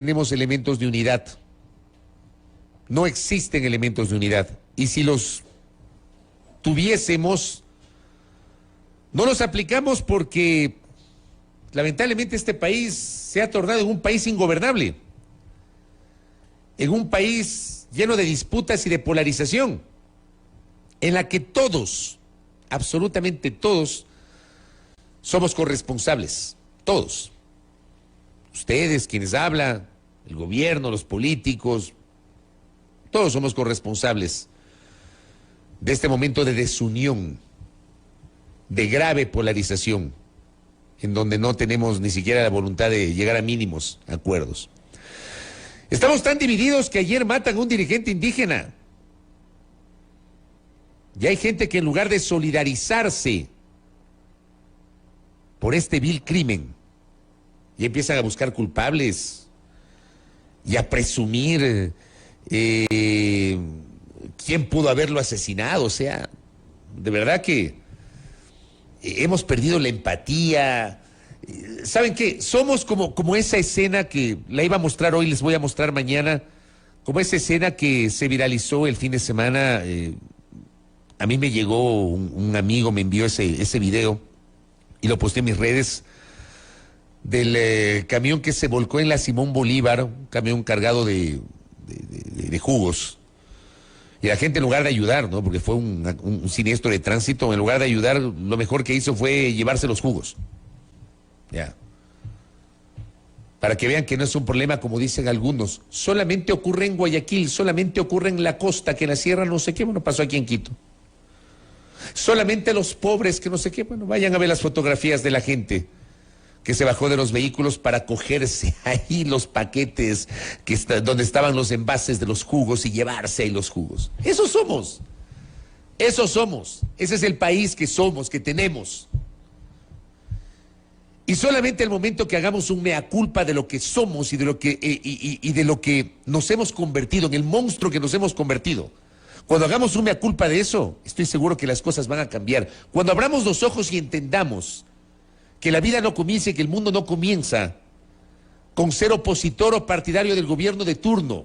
tenemos elementos de unidad. No existen elementos de unidad. Y si los tuviésemos, no los aplicamos porque lamentablemente este país se ha tornado en un país ingobernable, en un país lleno de disputas y de polarización, en la que todos, absolutamente todos, somos corresponsables, todos. Ustedes, quienes hablan, el gobierno, los políticos, todos somos corresponsables de este momento de desunión, de grave polarización, en donde no tenemos ni siquiera la voluntad de llegar a mínimos acuerdos. Estamos tan divididos que ayer matan a un dirigente indígena. Y hay gente que en lugar de solidarizarse por este vil crimen, y empiezan a buscar culpables y a presumir quién pudo haberlo asesinado. O sea, de verdad que hemos perdido la empatía. ¿Saben qué? Somos como esa escena que la iba a mostrar hoy, les voy a mostrar mañana, como esa escena que se viralizó el fin de semana. A mí me llegó un amigo, me envió ese video y lo posté en mis redes, del camión que se volcó en la Simón Bolívar, un camión cargado de jugos. Y la gente, en lugar de ayudar, ¿no?, porque fue un siniestro de tránsito, en lugar de ayudar, lo mejor que hizo fue llevarse los jugos. Ya. Para que vean que no es un problema, como dicen algunos. Solamente ocurre en Guayaquil, solamente ocurre en la costa, que en la sierra no sé qué, bueno, pasó aquí en Quito. Solamente los pobres, que no sé qué, bueno, vayan a ver las fotografías de la gente que se bajó de los vehículos para cogerse ahí los paquetes donde estaban los envases de los jugos y llevarse ahí los jugos. Eso somos. Eso somos. Ese es el país que somos, que tenemos. Y solamente el momento que hagamos un mea culpa de lo que somos y de lo que nos hemos convertido, en el monstruo que nos hemos convertido, cuando hagamos un mea culpa de eso, estoy seguro que las cosas van a cambiar. Cuando abramos los ojos y entendamos que la vida no comienza y que el mundo no comienza con ser opositor o partidario del gobierno de turno,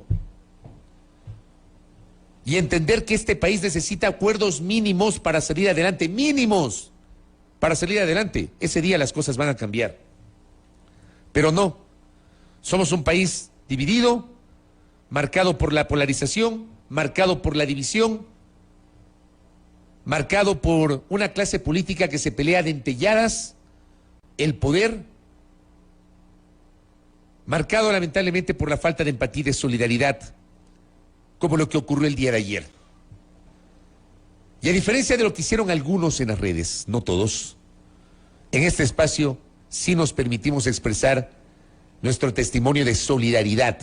y entender que este país necesita acuerdos mínimos para salir adelante, mínimos para salir adelante, ese día las cosas van a cambiar. Pero no, somos un país dividido, marcado por la polarización, marcado por la división, marcado por una clase política que se pelea de dentelladas el poder, marcado lamentablemente por la falta de empatía y de solidaridad, como lo que ocurrió el día de ayer. Y a diferencia de lo que hicieron algunos en las redes, no todos, en este espacio sí nos permitimos expresar nuestro testimonio de solidaridad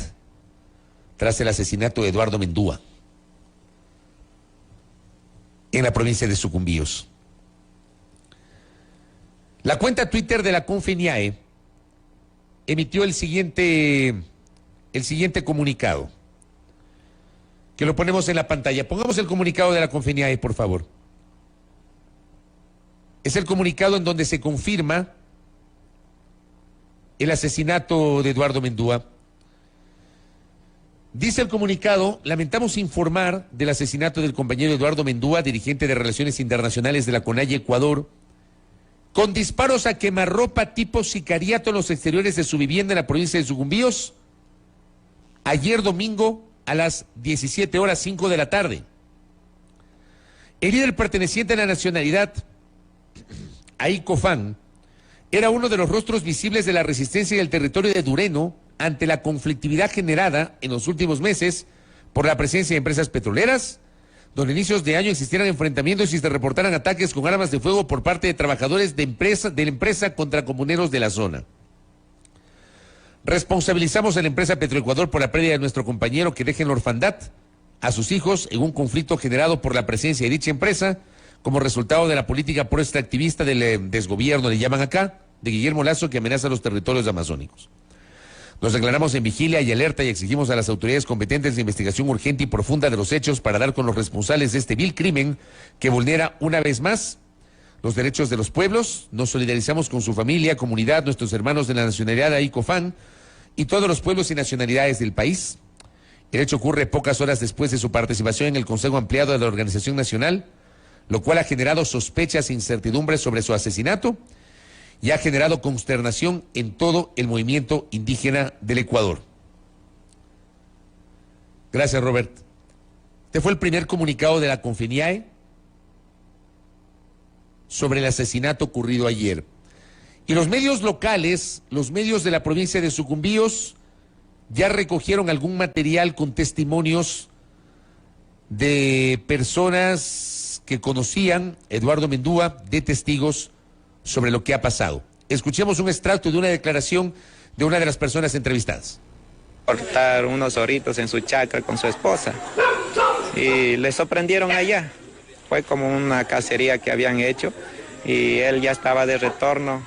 tras el asesinato de Eduardo Mendúa en la provincia de Sucumbíos. La cuenta Twitter de la CONFENIAE emitió el siguiente comunicado, que lo ponemos en la pantalla. Pongamos el comunicado de la CONFENIAE, por favor. Es el comunicado en donde se confirma el asesinato de Eduardo Mendúa. Dice el comunicado: lamentamos informar del asesinato del compañero Eduardo Mendúa, dirigente de Relaciones Internacionales de la CONAIE Ecuador, con disparos a quemarropa tipo sicariato en los exteriores de su vivienda en la provincia de Sucumbíos, ayer domingo a las 17:05 de la tarde. El líder perteneciente a la nacionalidad Aicofán era uno de los rostros visibles de la resistencia en el territorio de Dureno ante la conflictividad generada en los últimos meses por la presencia de empresas petroleras, donde a inicios de año existieran enfrentamientos y se reportaran ataques con armas de fuego por parte de trabajadores de la empresa contra comuneros de la zona. Responsabilizamos a la empresa Petroecuador por la pérdida de nuestro compañero, que deja en la orfandad a sus hijos en un conflicto generado por la presencia de dicha empresa como resultado de la política pro-extractivista del desgobierno, le llaman acá, de Guillermo Lasso, que amenaza los territorios amazónicos. Nos declaramos en vigilia y alerta y exigimos a las autoridades competentes de investigación urgente y profunda de los hechos para dar con los responsables de este vil crimen que vulnera una vez más los derechos de los pueblos. Nos solidarizamos con su familia, comunidad, nuestros hermanos de la nacionalidad Aicofán y todos los pueblos y nacionalidades del país. El hecho ocurre pocas horas después de su participación en el Consejo Ampliado de la Organización Nacional, lo cual ha generado sospechas e incertidumbres sobre su asesinato y ha generado consternación en todo el movimiento indígena del Ecuador. Gracias, Robert. Este fue el primer comunicado de la Confiniae sobre el asesinato ocurrido ayer. Y los medios locales, los medios de la provincia de Sucumbíos, ya recogieron algún material con testimonios de personas que conocían a Eduardo Mendúa, de testigos sobre lo que ha pasado. Escuchemos un extracto de una declaración de una de las personas entrevistadas. Cortar unos oritos en su chacra con su esposa y le sorprendieron allá. Fue como una cacería que habían hecho y él ya estaba de retorno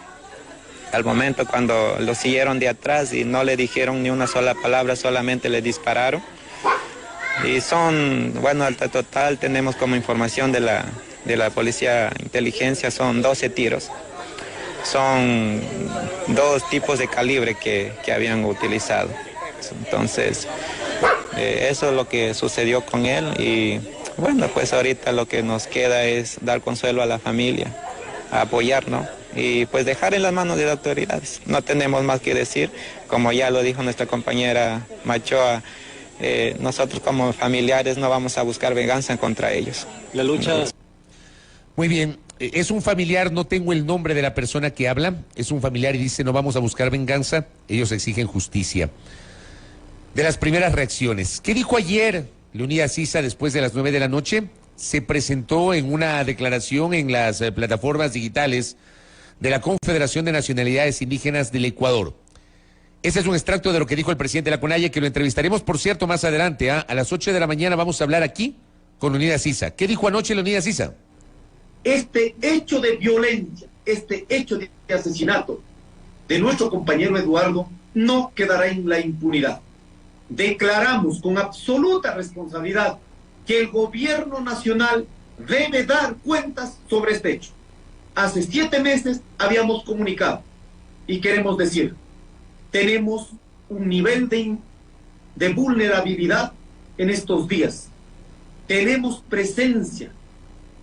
al momento cuando lo siguieron de atrás y no le dijeron ni una sola palabra, solamente le dispararon. Y son, bueno, al total tenemos como información de la policía inteligencia, son 12 tiros. Son 2 tipos de calibre que habían utilizado. Entonces, eso es lo que sucedió con él y bueno, pues ahorita lo que nos queda es dar consuelo a la familia, a apoyar, ¿no? Y pues dejar en las manos de las autoridades. No tenemos más que decir, como ya lo dijo nuestra compañera Machoa, nosotros como familiares no vamos a buscar venganza contra ellos. La lucha... Muy bien, es un familiar, no tengo el nombre de la persona que habla, es un familiar y dice no vamos a buscar venganza, ellos exigen justicia. De las primeras reacciones, ¿qué dijo ayer Leonidas Issa después de las 9 de la noche? Se presentó en una declaración en las plataformas digitales de la Confederación de Nacionalidades Indígenas del Ecuador. Ese es un extracto de lo que dijo el presidente de la CONAIE, que lo entrevistaremos, por cierto, más adelante. A las 8 de la mañana vamos a hablar aquí con Leonidas Issa. ¿Qué dijo anoche Leonidas Issa? Este hecho de violencia, este hecho de asesinato de nuestro compañero Eduardo no quedará en la impunidad. Declaramos con absoluta responsabilidad que el gobierno nacional debe dar cuentas sobre este hecho. Hace 7 meses habíamos comunicado y queremos decir, tenemos un nivel de vulnerabilidad en estos días. Tenemos presencia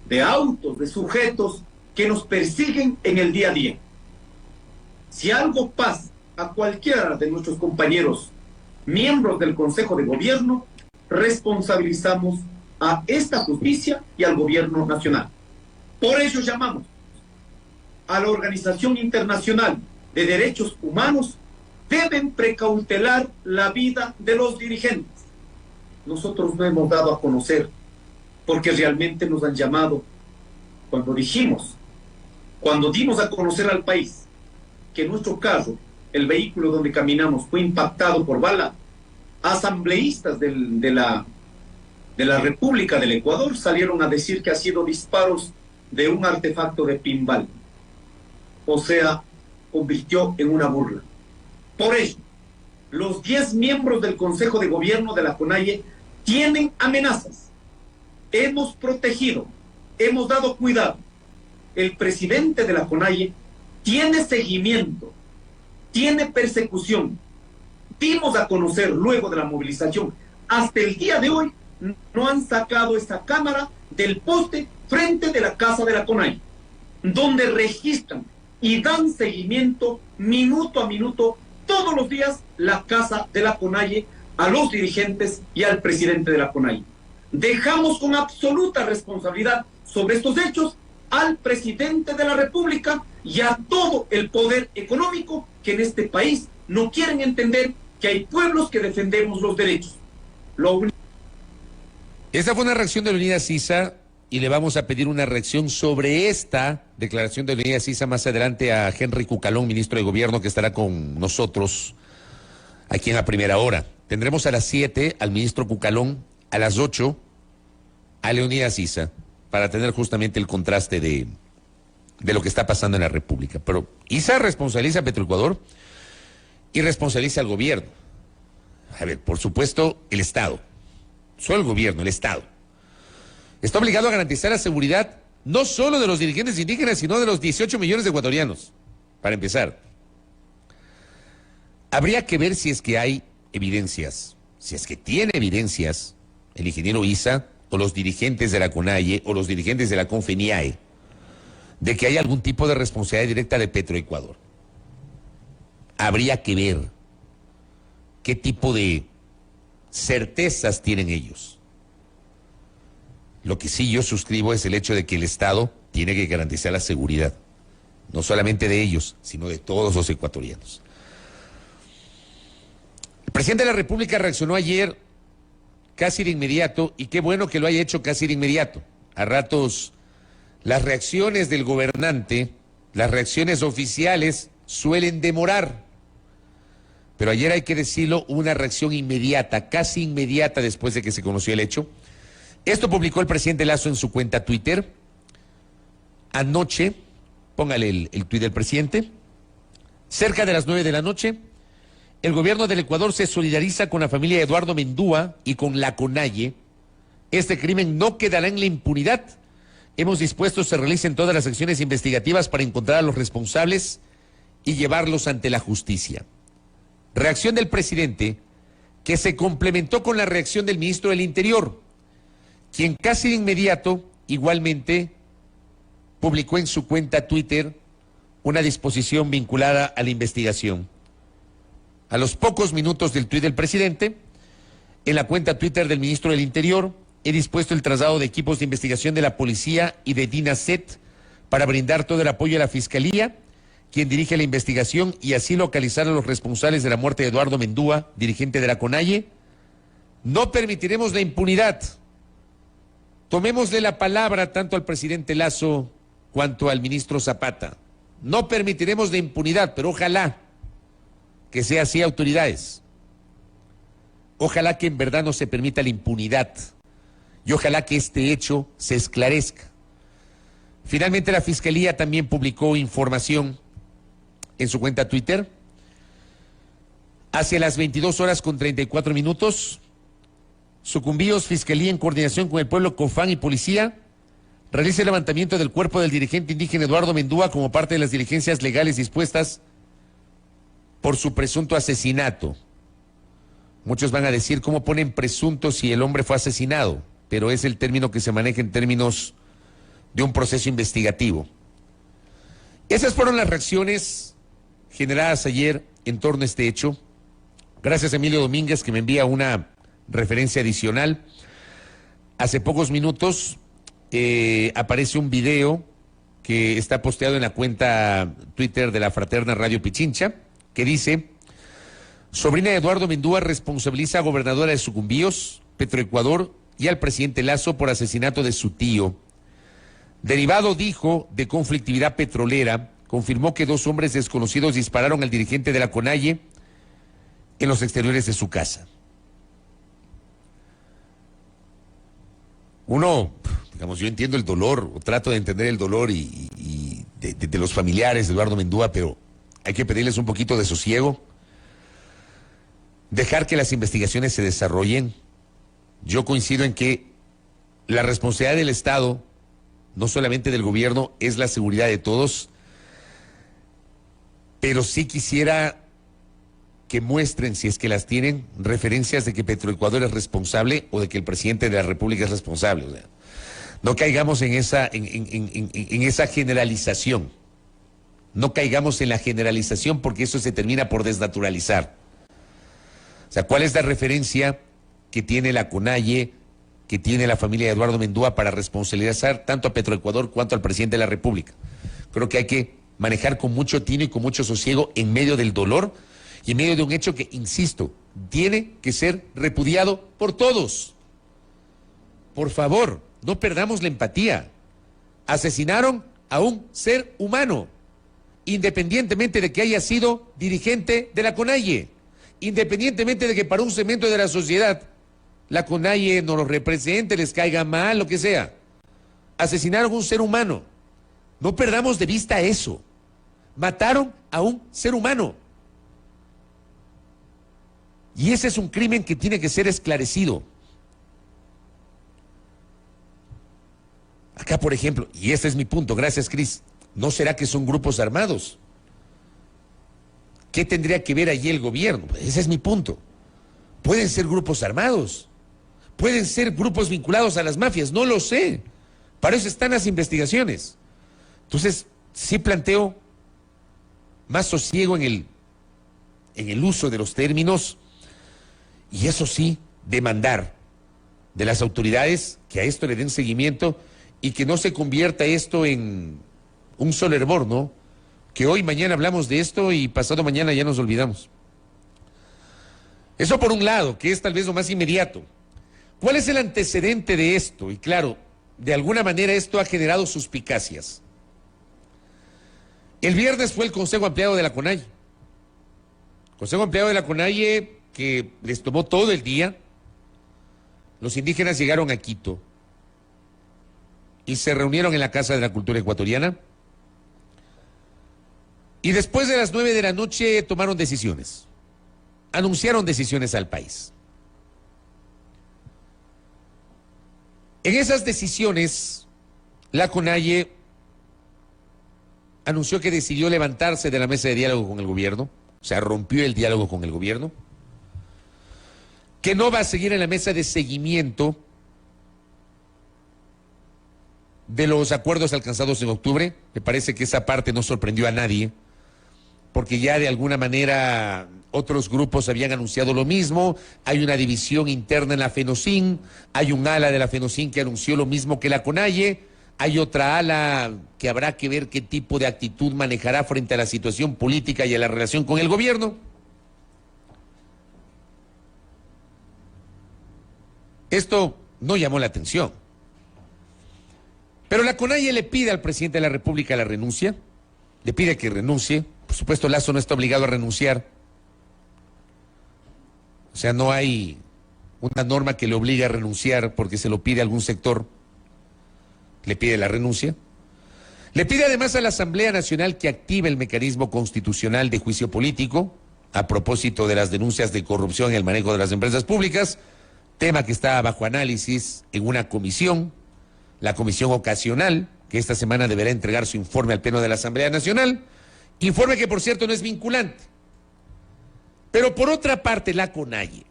de autos, de sujetos que nos persiguen en el día a día. Si algo pasa a cualquiera de nuestros compañeros, miembros del Consejo de Gobierno, responsabilizamos a esta justicia y al gobierno nacional. Por ello llamamos a la Organización Internacional de Derechos Humanos, deben precautelar la vida de los dirigentes. Nosotros no hemos dado a conocer, porque realmente nos han llamado cuando dimos a conocer al país que en nuestro caso, el vehículo donde caminamos fue impactado por bala, asambleístas de la República del Ecuador salieron a decir que ha sido disparos de un artefacto de pinball. O sea, convirtió en una burla. Por ello, los 10 miembros del Consejo de Gobierno de la CONAIE tienen amenazas. Hemos protegido, hemos dado cuidado. El presidente de la CONAIE tiene seguimiento, tiene persecución. Dimos a conocer luego de la movilización, hasta el día de hoy, no han sacado esa cámara del poste frente de la casa de la CONAIE, donde registran y dan seguimiento minuto a minuto, todos los días, la casa de la CONAIE, a los dirigentes y al presidente de la CONAIE. Dejamos con absoluta responsabilidad sobre estos hechos al presidente de la República y a todo el poder económico que en este país no quieren entender que hay pueblos que defendemos los derechos. Esa fue una reacción de Leonidas Issa y le vamos a pedir una reacción sobre esta declaración de Leonidas Issa más adelante a Henry Cucalón, ministro de Gobierno, que estará con nosotros aquí en la primera hora. Tendremos a las 7 al ministro Cucalón, a las 8 a Leonidas Issa, para tener justamente el contraste de lo que está pasando en la República. Pero Issa responsabiliza a Petroecuador y responsabiliza al gobierno. A ver, por supuesto, el Estado. Solo el gobierno, el Estado. Está obligado a garantizar la seguridad no solo de los dirigentes indígenas, sino de los 18 millones de ecuatorianos, para empezar. Habría que ver si es que hay evidencias, si es que tiene evidencias el ingeniero Isa o los dirigentes de la CONAIE o los dirigentes de la CONFENIAE de que hay algún tipo de responsabilidad directa de Petroecuador. Habría que ver qué tipo de certezas tienen ellos. Lo que sí yo suscribo es el hecho de que el Estado tiene que garantizar la seguridad, no solamente de ellos, sino de todos los ecuatorianos. El presidente de la República reaccionó ayer casi de inmediato, y qué bueno que lo haya hecho casi de inmediato. A ratos las reacciones del gobernante, las reacciones oficiales suelen demorar, pero ayer hay que decirlo, una reacción inmediata, casi inmediata después de que se conoció el hecho. Esto publicó el presidente Lasso en su cuenta Twitter. Anoche, póngale el tuit del presidente, cerca de las 9 de la noche, el gobierno del Ecuador se solidariza con la familia de Eduardo Mendúa y con la CONAIE. Este crimen no quedará en la impunidad. Hemos dispuesto que se realicen todas las acciones investigativas para encontrar a los responsables y llevarlos ante la justicia. Reacción del presidente que se complementó con la reacción del ministro del Interior, quien casi de inmediato igualmente publicó en su cuenta Twitter una disposición vinculada a la investigación. A los pocos minutos del tuit del presidente, en la cuenta Twitter del ministro del Interior, he dispuesto el traslado de equipos de investigación de la policía y de DINASET para brindar todo el apoyo a la Fiscalía, quien dirige la investigación, y así localizar a los responsables de la muerte de Eduardo Mendúa, dirigente de la CONAIE. No permitiremos la impunidad. Tomémosle la palabra tanto al presidente Lasso cuanto al ministro Zapata. No permitiremos la impunidad, pero ojalá que sea así, autoridades. Ojalá que en verdad no se permita la impunidad y ojalá que este hecho se esclarezca. Finalmente, la Fiscalía también publicó información en su cuenta Twitter. Hacia las 22:34, Sucumbíos, Fiscalía, en coordinación con el pueblo, COFAN y Policía, realiza el levantamiento del cuerpo del dirigente indígena Eduardo Mendúa como parte de las diligencias legales dispuestas por su presunto asesinato. Muchos van a decir, ¿cómo ponen presunto si el hombre fue asesinado? Pero es el término que se maneja en términos de un proceso investigativo. Esas fueron las reacciones generadas ayer en torno a este hecho. Gracias a Emilio Domínguez, que me envía una referencia adicional. Hace pocos minutos aparece un video que está posteado en la cuenta Twitter de la Fraterna Radio Pichincha, que dice: sobrina de Eduardo Mendúa responsabiliza a gobernadora de Sucumbíos, Petroecuador, y al presidente Lasso por asesinato de su tío. Derivado, dijo, de conflictividad petrolera, confirmó que 2 hombres desconocidos dispararon al dirigente de la CONAIE en los exteriores de su casa. Uno, digamos, yo entiendo el dolor, o trato de entender el dolor de los familiares de Eduardo Mendúa, pero hay que pedirles un poquito de sosiego, dejar que las investigaciones se desarrollen. Yo coincido en que la responsabilidad del Estado, no solamente del gobierno, es la seguridad de todos, pero sí quisiera que muestren, si es que las tienen, referencias de que Petroecuador es responsable o de que el presidente de la República es responsable. O sea, no caigamos en esa generalización. No caigamos en la generalización, porque eso se termina por desnaturalizar. O sea, ¿cuál es la referencia que tiene la CONAIE, que tiene la familia de Eduardo Mendúa para responsabilizar tanto a Petroecuador cuanto al presidente de la República? Creo que hay que manejar con mucho tino y con mucho sosiego en medio del dolor y en medio de un hecho que, insisto, tiene que ser repudiado por todos. Por favor, no perdamos la empatía. Asesinaron a un ser humano, independientemente de que haya sido dirigente de la CONAIE, independientemente de que para un segmento de la sociedad la CONAIE no los represente, les caiga mal, lo que sea. Asesinaron a un ser humano. No perdamos de vista eso. Mataron a un ser humano. Y ese es un crimen que tiene que ser esclarecido. Acá, por ejemplo, y este es mi punto, gracias, Cris, ¿no será que son grupos armados? ¿Qué tendría que ver allí el gobierno? Pues ese es mi punto. Pueden ser grupos armados, pueden ser grupos vinculados a las mafias, no lo sé. Para eso están las investigaciones. Entonces, sí planteo más sosiego en el uso de los términos y eso sí, demandar de las autoridades que a esto le den seguimiento y que no se convierta esto en un solo hervor, ¿no? Que hoy, mañana hablamos de esto y pasado mañana ya nos olvidamos. Eso por un lado, que es tal vez lo más inmediato. ¿Cuál es el antecedente de esto? Y claro, de alguna manera esto ha generado suspicacias. El viernes fue el Consejo Ampliado de la CONAIE. Consejo Ampliado de la CONAIE que les tomó todo el día. Los indígenas llegaron a Quito y se reunieron en la Casa de la Cultura Ecuatoriana. Y después de las 9 de la noche tomaron decisiones. Anunciaron decisiones al país. En esas decisiones, la CONAIE anunció que decidió levantarse de la mesa de diálogo con el gobierno, o sea, rompió el diálogo con el gobierno, que no va a seguir en la mesa de seguimiento de los acuerdos alcanzados en octubre. Me parece que esa parte no sorprendió a nadie, porque ya de alguna manera otros grupos habían anunciado lo mismo. Hay una división interna en la FENOCIN, hay un ala de la FENOCIN que anunció lo mismo que la CONAIE, hay otra ala que habrá que ver qué tipo de actitud manejará frente a la situación política y a la relación con el gobierno. Esto no llamó la atención. Pero la CONAIE le pide al presidente de la República la renuncia, le pide que renuncie. Por supuesto, Lazo no está obligado a renunciar. O sea, no hay una norma que le obligue a renunciar porque se lo pide a algún sector. Le pide la renuncia. Le pide además a la Asamblea Nacional que active el mecanismo constitucional de juicio político a propósito de las denuncias de corrupción en el manejo de las empresas públicas, tema que está bajo análisis en una comisión, la comisión ocasional, que esta semana deberá entregar su informe al Pleno de la Asamblea Nacional, informe que por cierto no es vinculante. Pero por otra parte, la CONAIE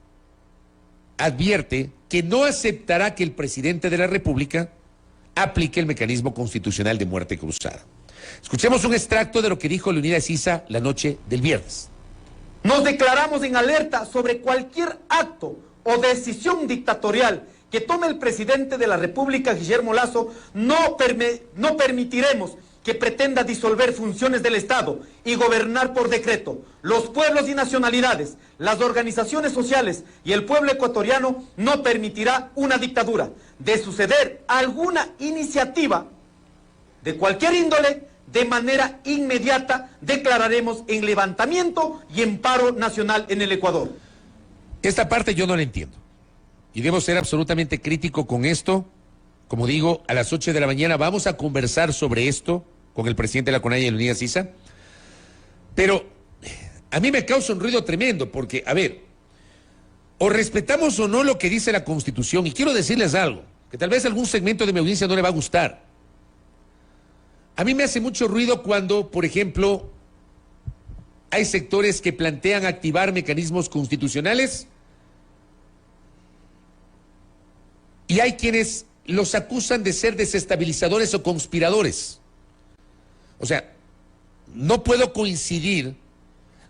advierte que no aceptará que el presidente de la República aplique el mecanismo constitucional de muerte cruzada. Escuchemos un extracto de lo que dijo Leonidas Issa la noche del viernes. Nos declaramos en alerta sobre cualquier acto o decisión dictatorial que tome el presidente de la República, Guillermo Lasso. No permitiremos que pretenda disolver funciones del Estado y gobernar por decreto. Los pueblos y nacionalidades, las organizaciones sociales y el pueblo ecuatoriano no permitirá una dictadura. De suceder alguna iniciativa de cualquier índole, de manera inmediata declararemos en levantamiento y en paro nacional en el Ecuador. Esta parte yo no la entiendo. Y debo ser absolutamente crítico con esto. Como digo, a las 8 de la mañana vamos a conversar sobre esto con el presidente de la CONAIE, Leonidas Issa. Pero a mí me causa un ruido tremendo porque, a ver, o respetamos o no lo que dice la Constitución, y quiero decirles algo, que tal vez a algún segmento de mi audiencia no le va a gustar. A mí me hace mucho ruido cuando, por ejemplo, hay sectores que plantean activar mecanismos constitucionales y hay quienes los acusan de ser desestabilizadores o conspiradores. O sea, no puedo coincidir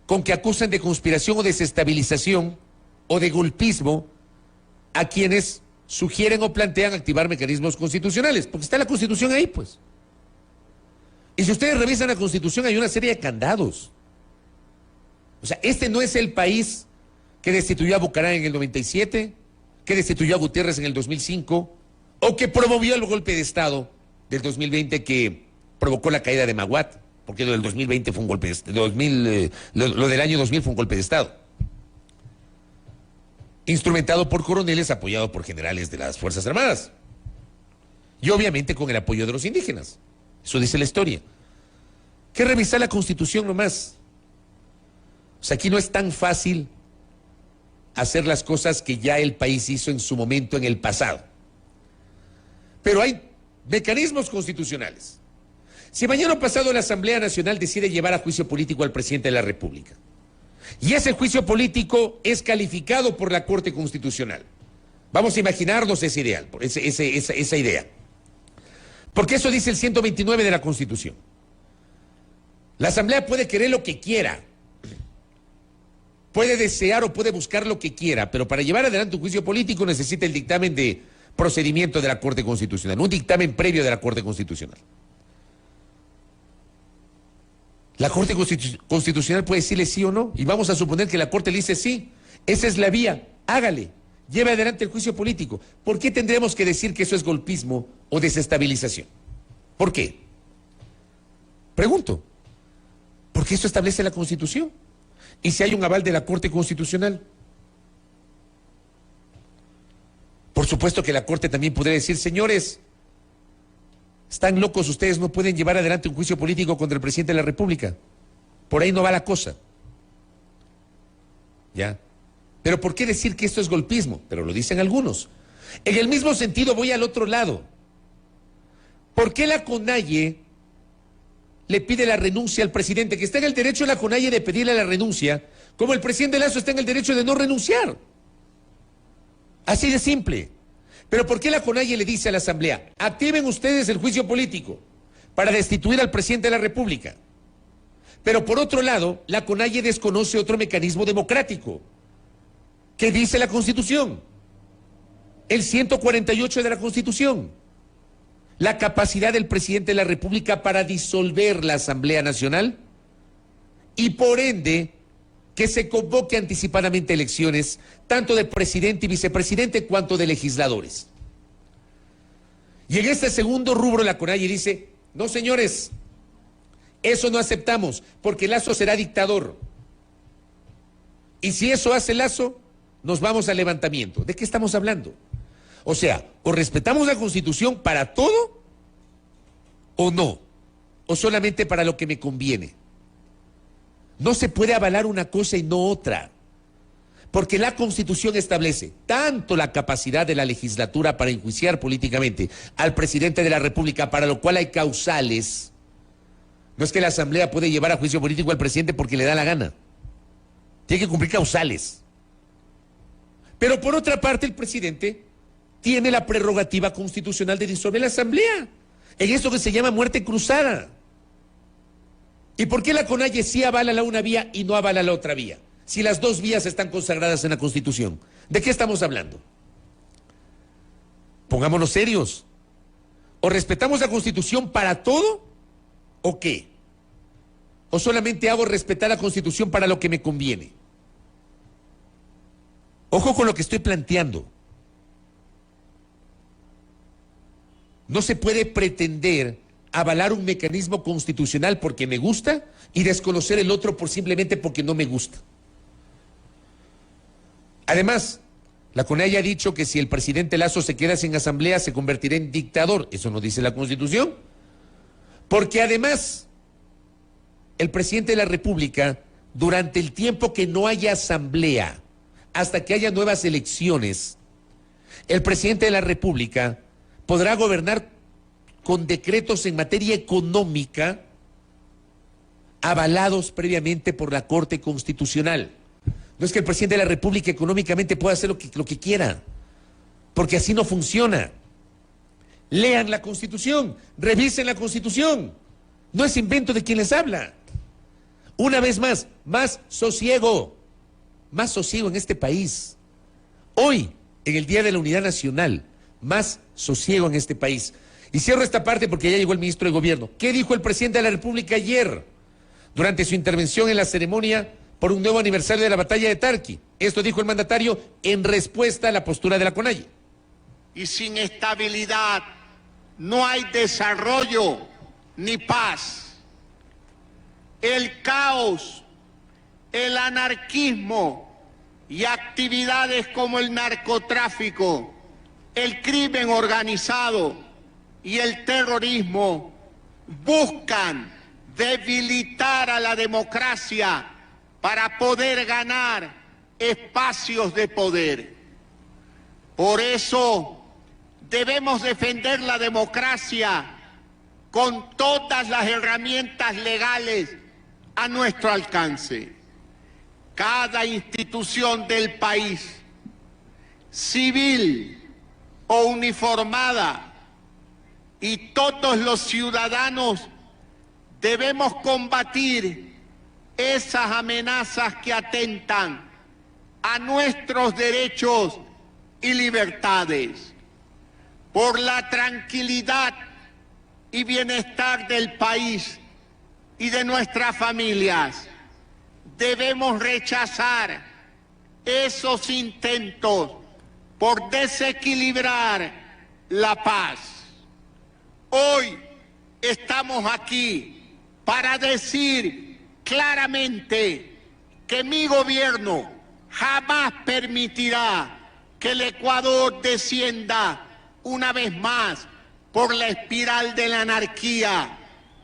con que acusen de conspiración o desestabilización o de golpismo a quienes sugieren o plantean activar mecanismos constitucionales, porque está la Constitución ahí, pues. Y si ustedes revisan la Constitución hay una serie de candados. O sea, este no es el país que destituyó a Bucaram en el 97, que destituyó a Gutiérrez en el 2005, o que promovió el golpe de Estado del 2020 que provocó la caída de Maguat, porque lo del 2020 fue un golpe de Estado, lo del año 2000 fue un golpe de Estado. Instrumentado por coroneles, apoyado por generales de las Fuerzas Armadas. Y obviamente con el apoyo de los indígenas. Eso dice la historia. Que revisar la Constitución nomás. O sea, aquí no es tan fácil hacer las cosas que ya el país hizo en su momento en el pasado. Pero hay mecanismos constitucionales. Si mañana pasado la Asamblea Nacional decide llevar a juicio político al presidente de la República, Y ese juicio político es calificado por la Corte Constitucional. Vamos a imaginarnos ese ideal, esa idea. Porque eso dice el 129 de la Constitución. La Asamblea puede querer lo que quiera, puede desear o puede buscar lo que quiera, pero para llevar adelante un juicio político necesita el dictamen de procedimiento de la Corte Constitucional, un dictamen previo de la Corte Constitucional. La Corte Constitucional puede decirle sí o no, y vamos a suponer que la Corte le dice sí, esa es la vía, hágale, lleve adelante el juicio político. ¿Por qué tendríamos que decir que eso es golpismo o desestabilización? ¿Por qué? Pregunto. Porque eso establece la Constitución. ¿Y si hay un aval de la Corte Constitucional? Por supuesto que la Corte también podría decir, señores, están locos, ustedes no pueden llevar adelante un juicio político contra el presidente de la República. Por ahí no va la cosa. ¿Ya? Pero ¿por qué decir que esto es golpismo? Pero lo dicen algunos. En el mismo sentido voy al otro lado. ¿Por qué la CONAIE le pide la renuncia al presidente? Que está en el derecho de la CONAIE de pedirle la renuncia, como el presidente Lasso está en el derecho de no renunciar. Así de simple. Pero ¿por qué la CONAIE le dice a la Asamblea, activen ustedes el juicio político para destituir al presidente de la República? Pero por otro lado, la CONAIE desconoce otro mecanismo democrático que dice la Constitución, el 148 de la Constitución, la capacidad del presidente de la República para disolver la Asamblea Nacional y por ende que se convoque anticipadamente elecciones tanto de presidente y vicepresidente cuanto de legisladores. Y en este segundo rubro la CONAIE dice, no señores, eso no aceptamos porque Lasso será dictador. Y si eso hace Lasso, nos vamos al levantamiento. ¿De qué estamos hablando? O sea, o respetamos la Constitución para todo o no, o solamente para lo que me conviene. No se puede avalar una cosa y no otra, porque la Constitución establece tanto la capacidad de la legislatura para enjuiciar políticamente al presidente de la República, para lo cual hay causales. No es que la Asamblea puede llevar a juicio político al presidente porque le da la gana. Tiene que cumplir causales. Pero por otra parte, el presidente tiene la prerrogativa constitucional de disolver la Asamblea, en eso que se llama muerte cruzada. ¿Y por qué la CONAIE sí avala la una vía y no avala la otra vía? Si las dos vías están consagradas en la Constitución. ¿De qué estamos hablando? Pongámonos serios. ¿O respetamos la Constitución para todo o qué? ¿O solamente hago respetar la Constitución para lo que me conviene? Ojo con lo que estoy planteando. No se puede pretender avalar un mecanismo constitucional porque me gusta y desconocer el otro por simplemente porque no me gusta. Además, la CONAIE ha dicho que si el presidente Lasso se queda sin asamblea se convertirá en dictador. Eso no dice la Constitución. Porque además, el presidente de la República, durante el tiempo que no haya asamblea, hasta que haya nuevas elecciones, el presidente de la República podrá gobernar con decretos en materia económica avalados previamente por la Corte Constitucional. No es que el presidente de la República económicamente pueda hacer lo que quiera, porque así no funciona. Lean la Constitución, revisen la Constitución. No es invento de quien les habla. Una vez más sosiego en este país. Hoy, en el Día de la Unidad Nacional, más sosiego en este país. Y cierro esta parte porque ya llegó el ministro de Gobierno. ¿Qué dijo el presidente de la República ayer durante su intervención en la ceremonia por un nuevo aniversario de la batalla de Tarqui? Esto dijo el mandatario en respuesta a la postura de la CONAIE. Y sin estabilidad no hay desarrollo ni paz. El caos, el anarquismo y actividades como el narcotráfico, el crimen organizado y el terrorismo buscan debilitar a la democracia para poder ganar espacios de poder. Por eso debemos defender la democracia con todas las herramientas legales a nuestro alcance. cada institución del país, civil o uniformada, y todos los ciudadanos debemos combatir esas amenazas que atentan a nuestros derechos y libertades. Por la tranquilidad y bienestar del país y de nuestras familias, debemos rechazar esos intentos por desequilibrar la paz. Hoy estamos aquí para decir claramente que mi gobierno jamás permitirá que el Ecuador descienda una vez más por la espiral de la anarquía.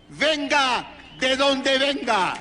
Venga de donde venga.